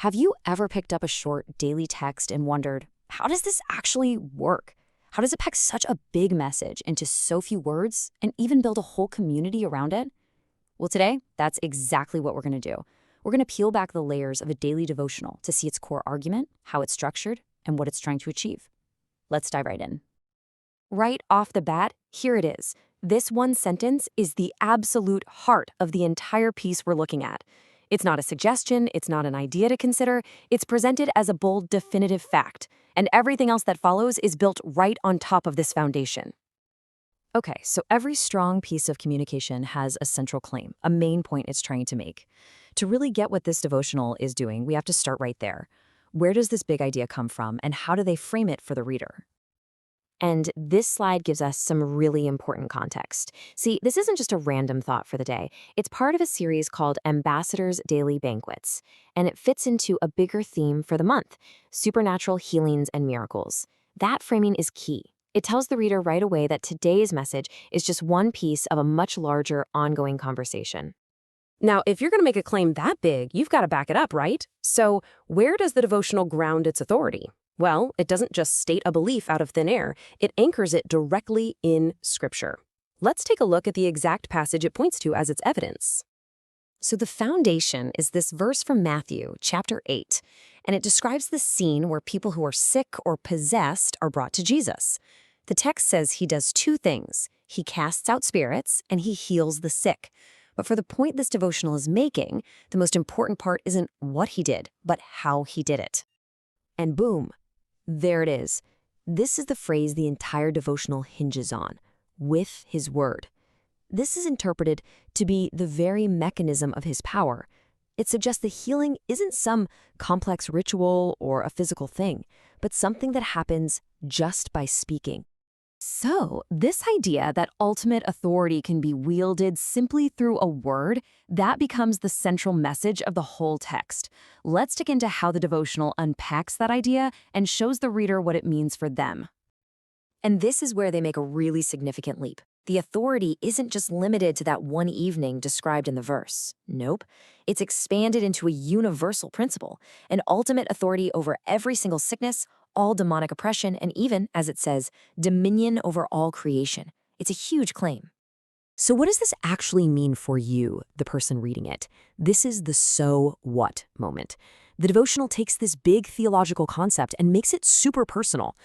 Have you ever picked up a short daily text and wondered, how does this actually work? How does it pack such a big message into so few words and even build a whole community around it? Well, today, that's exactly what we're going to do. We're going to peel back the layers of a daily devotional to see its core argument, how it's structured, and what it's trying to achieve. Let's dive right in. Right off the bat, here it is. This one sentence is the absolute heart of the entire piece we're looking at. It's not a suggestion, it's not an idea to consider, it's presented as a bold, definitive fact, and everything else that follows is built right on top of this foundation. Okay, so every strong piece of communication has a central claim, a main point it's trying to make. To really get what this devotional is doing, we have to start right there. Where does this big idea come from, and how do they frame it for the reader? And this slide gives us some really important context. See, this isn't just a random thought for the day. It's part of a series called Ambassadors Daily Banquets, and it fits into a bigger theme for the month: supernatural healings and miracles. That framing is key. It tells the reader right away that today's message is just one piece of a much larger, ongoing conversation. Now, if you're going to make a claim that big, you've got to back it up, right? So, where does the devotional ground its authority? Well, it doesn't just state a belief out of thin air, it anchors it directly in Scripture. Let's take a look at the exact passage it points to as its evidence. So the foundation is this verse from Matthew, chapter 8, and it describes the scene where people who are sick or possessed are brought to Jesus. The text says he does two things. He casts out spirits and he heals the sick. But for the point this devotional is making, the most important part isn't what he did, but how he did it. And boom, there it is. This is the phrase the entire devotional hinges on: with his word. This is interpreted to be the very mechanism of his power. It suggests the healing isn't some complex ritual or a physical thing, but something that happens just by speaking. So, this idea that ultimate authority can be wielded simply through a word, that becomes the central message of the whole text. Let's dig into how the devotional unpacks that idea and shows the reader what it means for them. And this is where they make a really significant leap. The authority isn't just limited to that one evening described in the verse. Nope. It's expanded into a universal principle, an ultimate authority over every single sickness, all demonic oppression, and even, as it says, dominion over all creation. It's a huge claim. So what does this actually mean for you, the person reading it? This is the so what moment. The devotional takes this big theological concept and makes it super personal.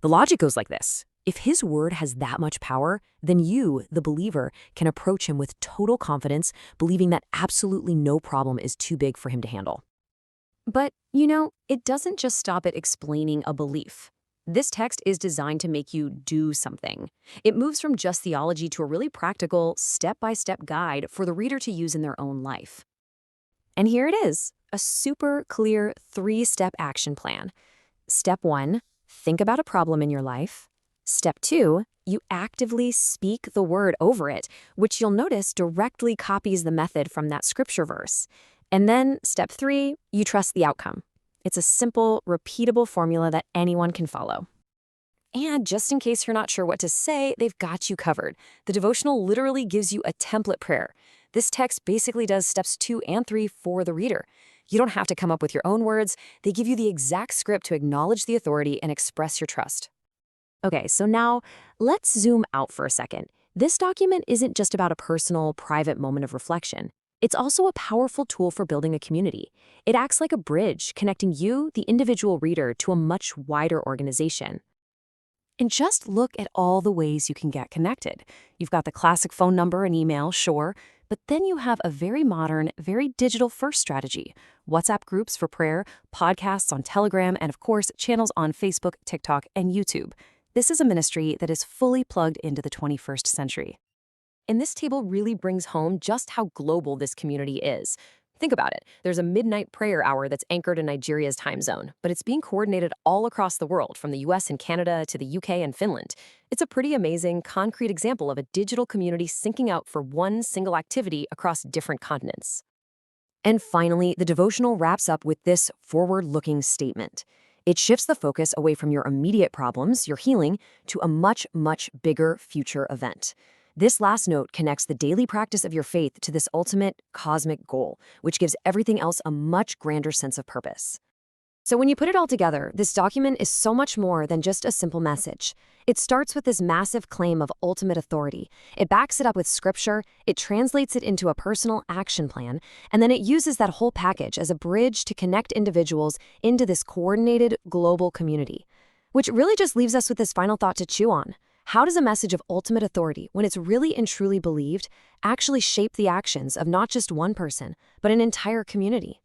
The logic goes like this. If his word has that much power, then you, the believer, can approach him with total confidence, believing that absolutely no problem is too big for him to handle. But, it doesn't just stop at explaining a belief. This text is designed to make you do something. It moves from just theology to a really practical, step-by-step guide for the reader to use in their own life. And here it is, a super clear 3-step action plan. Step 1, think about a problem in your life. Step 2, you actively speak the word over it, which you'll notice directly copies the method from that scripture verse. And then step 3, you trust the outcome. It's a simple, repeatable formula that anyone can follow. And just in case you're not sure what to say, they've got you covered. The devotional literally gives you a template prayer. This text basically does steps 2 and 3 for the reader. You don't have to come up with your own words. They give you the exact script to acknowledge the authority and express your trust. Okay, so now let's zoom out for a second. This document isn't just about a personal, private moment of reflection. It's also a powerful tool for building a community. It acts like a bridge, connecting you, the individual reader, to a much wider organization. And just look at all the ways you can get connected. You've got the classic phone number and email, sure, but then you have a very modern, very digital-first strategy: WhatsApp groups for prayer, podcasts on Telegram, and of course, channels on Facebook, TikTok, and YouTube. This is a ministry that is fully plugged into the 21st century. And this table really brings home just how global this community is. Think about it. There's a midnight prayer hour that's anchored in Nigeria's time zone, but it's being coordinated all across the world, from the US and Canada to the UK and Finland. It's a pretty amazing, concrete example of a digital community syncing out for one single activity across different continents. And finally, the devotional wraps up with this forward-looking statement. It shifts the focus away from your immediate problems, your healing, to a much, much bigger future event. This last note connects the daily practice of your faith to this ultimate cosmic goal, which gives everything else a much grander sense of purpose. So when you put it all together, this document is so much more than just a simple message. It starts with this massive claim of ultimate authority. It backs it up with scripture, it translates it into a personal action plan, and then it uses that whole package as a bridge to connect individuals into this coordinated global community. Which really just leaves us with this final thought to chew on. How does a message of ultimate authority, when it's really and truly believed, actually shape the actions of not just one person, but an entire community?